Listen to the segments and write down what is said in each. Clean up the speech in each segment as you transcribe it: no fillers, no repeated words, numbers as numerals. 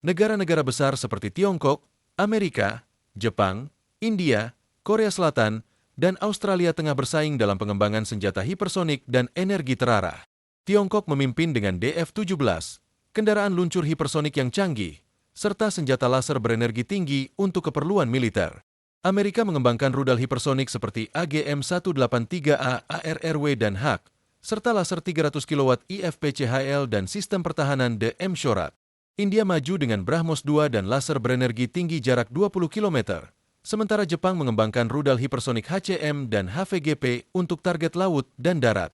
Negara-negara besar seperti Tiongkok, Amerika, Jepang, India, Korea Selatan, dan Australia tengah bersaing dalam pengembangan senjata hipersonik dan energi terarah. Tiongkok memimpin dengan DF-17, kendaraan luncur hipersonik yang canggih, serta senjata laser berenergi tinggi untuk keperluan militer. Amerika mengembangkan rudal hipersonik seperti AGM-183A ARRW dan HAK, serta laser 300 kW IFPCHL dan sistem pertahanan DM-Shorat. India maju dengan BrahMos 2 dan laser berenergi tinggi jarak 20 km, sementara Jepang mengembangkan rudal hipersonik HCM dan HVGP untuk target laut dan darat.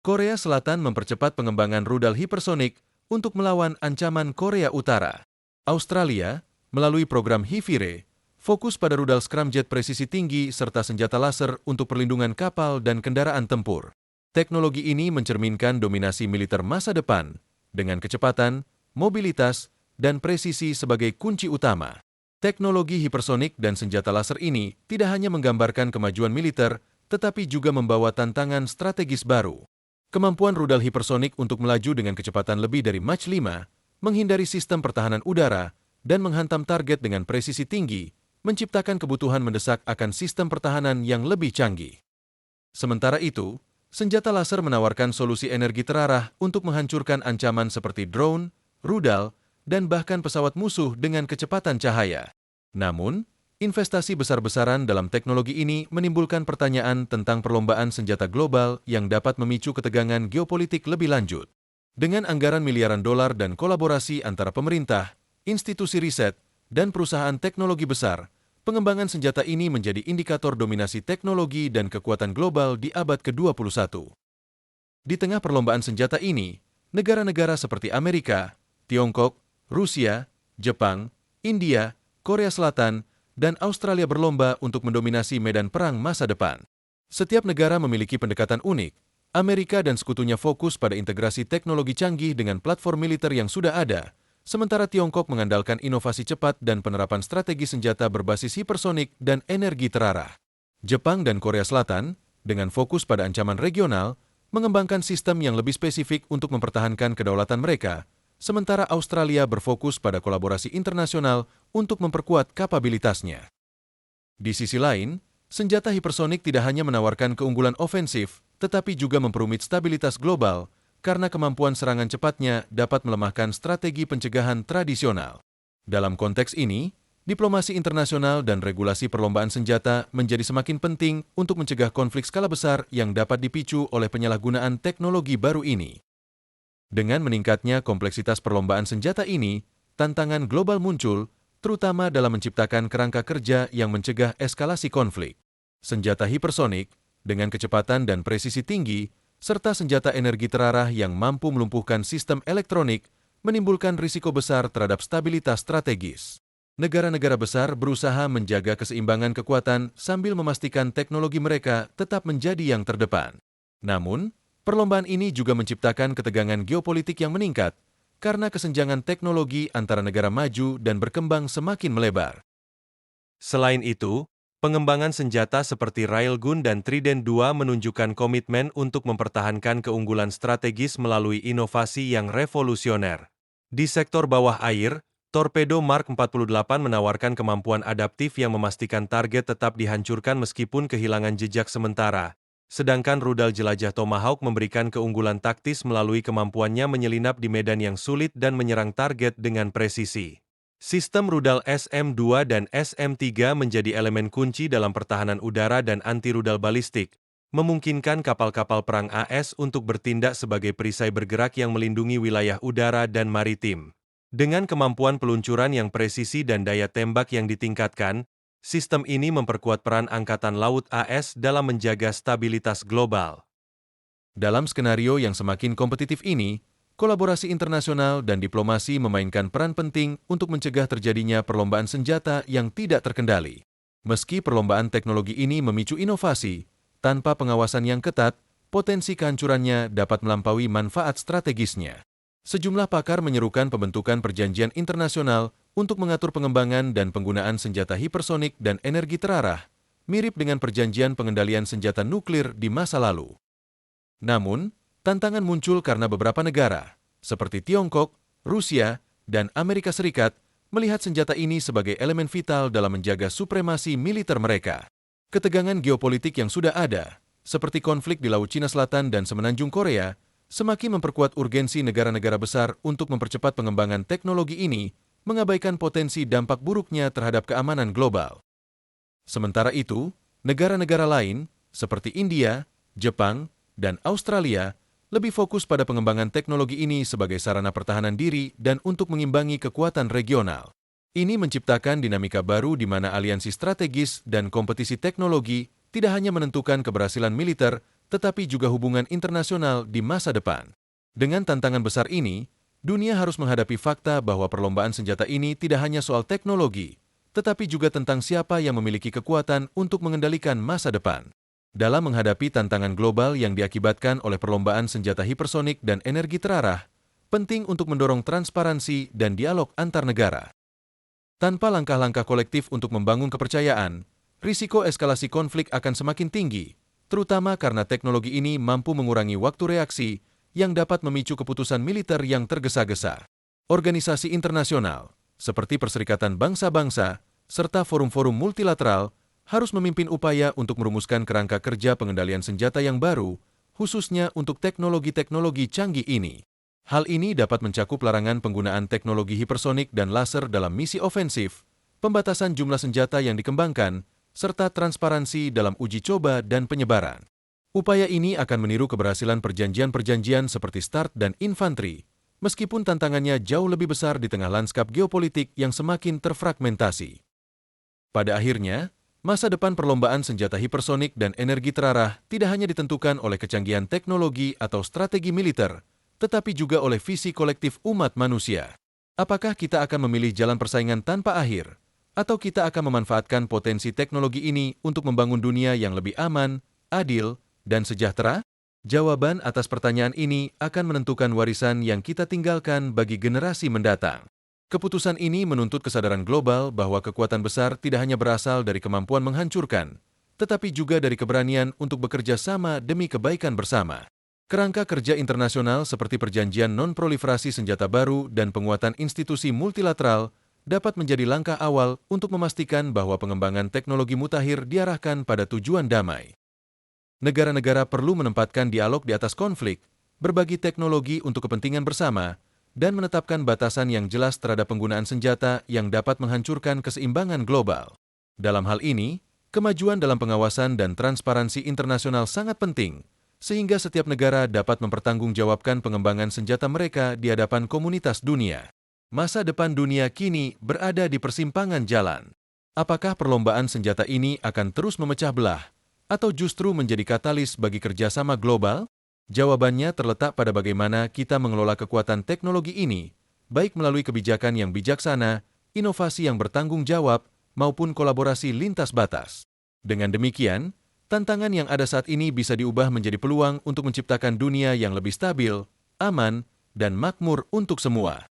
Korea Selatan mempercepat pengembangan rudal hipersonik untuk melawan ancaman Korea Utara. Australia, melalui program HIVIRE, fokus pada rudal scramjet presisi tinggi serta senjata laser untuk perlindungan kapal dan kendaraan tempur. Teknologi ini mencerminkan dominasi militer masa depan, dengan kecepatan, mobilitas, dan presisi sebagai kunci utama. Teknologi hipersonik dan senjata laser ini tidak hanya menggambarkan kemajuan militer, tetapi juga membawa tantangan strategis baru. Kemampuan rudal hipersonik untuk melaju dengan kecepatan lebih dari Mach 5, menghindari sistem pertahanan udara, dan menghantam target dengan presisi tinggi, menciptakan kebutuhan mendesak akan sistem pertahanan yang lebih canggih. Sementara itu, senjata laser menawarkan solusi energi terarah untuk menghancurkan ancaman seperti drone, rudal, dan bahkan pesawat musuh dengan kecepatan cahaya. Namun, investasi besar-besaran dalam teknologi ini menimbulkan pertanyaan tentang perlombaan senjata global yang dapat memicu ketegangan geopolitik lebih lanjut. Dengan anggaran miliaran dolar dan kolaborasi antara pemerintah, institusi riset, dan perusahaan teknologi besar, pengembangan senjata ini menjadi indikator dominasi teknologi dan kekuatan global di abad ke-21. Di tengah perlombaan senjata ini, negara-negara seperti Amerika, Tiongkok, Rusia, Jepang, India, Korea Selatan, dan Australia berlomba untuk mendominasi medan perang masa depan. Setiap negara memiliki pendekatan unik. Amerika dan sekutunya fokus pada integrasi teknologi canggih dengan platform militer yang sudah ada, sementara Tiongkok mengandalkan inovasi cepat dan penerapan strategi senjata berbasis hipersonik dan energi terarah. Jepang dan Korea Selatan, dengan fokus pada ancaman regional, mengembangkan sistem yang lebih spesifik untuk mempertahankan kedaulatan mereka, sementara Australia berfokus pada kolaborasi internasional untuk memperkuat kapabilitasnya. Di sisi lain, senjata hipersonik tidak hanya menawarkan keunggulan ofensif, tetapi juga memperumit stabilitas global karena kemampuan serangan cepatnya dapat melemahkan strategi pencegahan tradisional. Dalam konteks ini, diplomasi internasional dan regulasi perlombaan senjata menjadi semakin penting untuk mencegah konflik skala besar yang dapat dipicu oleh penyalahgunaan teknologi baru ini. Dengan meningkatnya kompleksitas perlombaan senjata ini, tantangan global muncul, terutama dalam menciptakan kerangka kerja yang mencegah eskalasi konflik. Senjata hipersonik, dengan kecepatan dan presisi tinggi, serta senjata energi terarah yang mampu melumpuhkan sistem elektronik, menimbulkan risiko besar terhadap stabilitas strategis. Negara-negara besar berusaha menjaga keseimbangan kekuatan sambil memastikan teknologi mereka tetap menjadi yang terdepan. Namun, perlombaan ini juga menciptakan ketegangan geopolitik yang meningkat karena kesenjangan teknologi antara negara maju dan berkembang semakin melebar. Selain itu, pengembangan senjata seperti Railgun dan Trident II menunjukkan komitmen untuk mempertahankan keunggulan strategis melalui inovasi yang revolusioner. Di sektor bawah air, torpedo Mark 48 menawarkan kemampuan adaptif yang memastikan target tetap dihancurkan meskipun kehilangan jejak sementara. Sedangkan rudal jelajah Tomahawk memberikan keunggulan taktis melalui kemampuannya menyelinap di medan yang sulit dan menyerang target dengan presisi. Sistem rudal SM-2 dan SM-3 menjadi elemen kunci dalam pertahanan udara dan anti-rudal balistik, memungkinkan kapal-kapal perang AS untuk bertindak sebagai perisai bergerak yang melindungi wilayah udara dan maritim. Dengan kemampuan peluncuran yang presisi dan daya tembak yang ditingkatkan, sistem ini memperkuat peran Angkatan Laut AS dalam menjaga stabilitas global. Dalam skenario yang semakin kompetitif ini, kolaborasi internasional dan diplomasi memainkan peran penting untuk mencegah terjadinya perlombaan senjata yang tidak terkendali. Meski perlombaan teknologi ini memicu inovasi, tanpa pengawasan yang ketat, potensi kehancurannya dapat melampaui manfaat strategisnya. Sejumlah pakar menyerukan pembentukan perjanjian internasional untuk mengatur pengembangan dan penggunaan senjata hipersonik dan energi terarah, mirip dengan perjanjian pengendalian senjata nuklir di masa lalu. Namun, tantangan muncul karena beberapa negara, seperti Tiongkok, Rusia, dan Amerika Serikat melihat senjata ini sebagai elemen vital dalam menjaga supremasi militer mereka. Ketegangan geopolitik yang sudah ada, seperti konflik di Laut Cina Selatan dan Semenanjung Korea, semakin memperkuat urgensi negara-negara besar untuk mempercepat pengembangan teknologi ini, mengabaikan potensi dampak buruknya terhadap keamanan global. Sementara itu, negara-negara lain, seperti India, Jepang, dan Australia, lebih fokus pada pengembangan teknologi ini sebagai sarana pertahanan diri dan untuk mengimbangi kekuatan regional. Ini menciptakan dinamika baru di mana aliansi strategis dan kompetisi teknologi tidak hanya menentukan keberhasilan militer, tetapi juga hubungan internasional di masa depan. Dengan tantangan besar ini, dunia harus menghadapi fakta bahwa perlombaan senjata ini tidak hanya soal teknologi, tetapi juga tentang siapa yang memiliki kekuatan untuk mengendalikan masa depan. Dalam menghadapi tantangan global yang diakibatkan oleh perlombaan senjata hipersonik dan energi terarah, penting untuk mendorong transparansi dan dialog antar negara. Tanpa langkah-langkah kolektif untuk membangun kepercayaan, risiko eskalasi konflik akan semakin tinggi, terutama karena teknologi ini mampu mengurangi waktu reaksi yang dapat memicu keputusan militer yang tergesa-gesa. Organisasi internasional, seperti Perserikatan Bangsa-Bangsa, serta forum-forum multilateral, harus memimpin upaya untuk merumuskan kerangka kerja pengendalian senjata yang baru, khususnya untuk teknologi-teknologi canggih ini. Hal ini dapat mencakup larangan penggunaan teknologi hipersonik dan laser dalam misi ofensif, pembatasan jumlah senjata yang dikembangkan, serta transparansi dalam uji coba dan penyebaran. Upaya ini akan meniru keberhasilan perjanjian-perjanjian seperti START dan infanteri, meskipun tantangannya jauh lebih besar di tengah lanskap geopolitik yang semakin terfragmentasi. Pada akhirnya, masa depan perlombaan senjata hipersonik dan energi terarah tidak hanya ditentukan oleh kecanggihan teknologi atau strategi militer, tetapi juga oleh visi kolektif umat manusia. Apakah kita akan memilih jalan persaingan tanpa akhir, atau kita akan memanfaatkan potensi teknologi ini untuk membangun dunia yang lebih aman, adil, dan sejahtera? Jawaban atas pertanyaan ini akan menentukan warisan yang kita tinggalkan bagi generasi mendatang. Keputusan ini menuntut kesadaran global bahwa kekuatan besar tidak hanya berasal dari kemampuan menghancurkan, tetapi juga dari keberanian untuk bekerja sama demi kebaikan bersama. Kerangka kerja internasional seperti perjanjian non-proliferasi senjata baru dan penguatan institusi multilateral dapat menjadi langkah awal untuk memastikan bahwa pengembangan teknologi mutakhir diarahkan pada tujuan damai. Negara-negara perlu menempatkan dialog di atas konflik, berbagi teknologi untuk kepentingan bersama, dan menetapkan batasan yang jelas terhadap penggunaan senjata yang dapat menghancurkan keseimbangan global. Dalam hal ini, kemajuan dalam pengawasan dan transparansi internasional sangat penting, sehingga setiap negara dapat mempertanggungjawabkan pengembangan senjata mereka di hadapan komunitas dunia. Masa depan dunia kini berada di persimpangan jalan. Apakah perlombaan senjata ini akan terus memecah belah, atau justru menjadi katalis bagi kerjasama global? Jawabannya terletak pada bagaimana kita mengelola kekuatan teknologi ini, baik melalui kebijakan yang bijaksana, inovasi yang bertanggung jawab, maupun kolaborasi lintas batas. Dengan demikian, tantangan yang ada saat ini bisa diubah menjadi peluang untuk menciptakan dunia yang lebih stabil, aman, dan makmur untuk semua.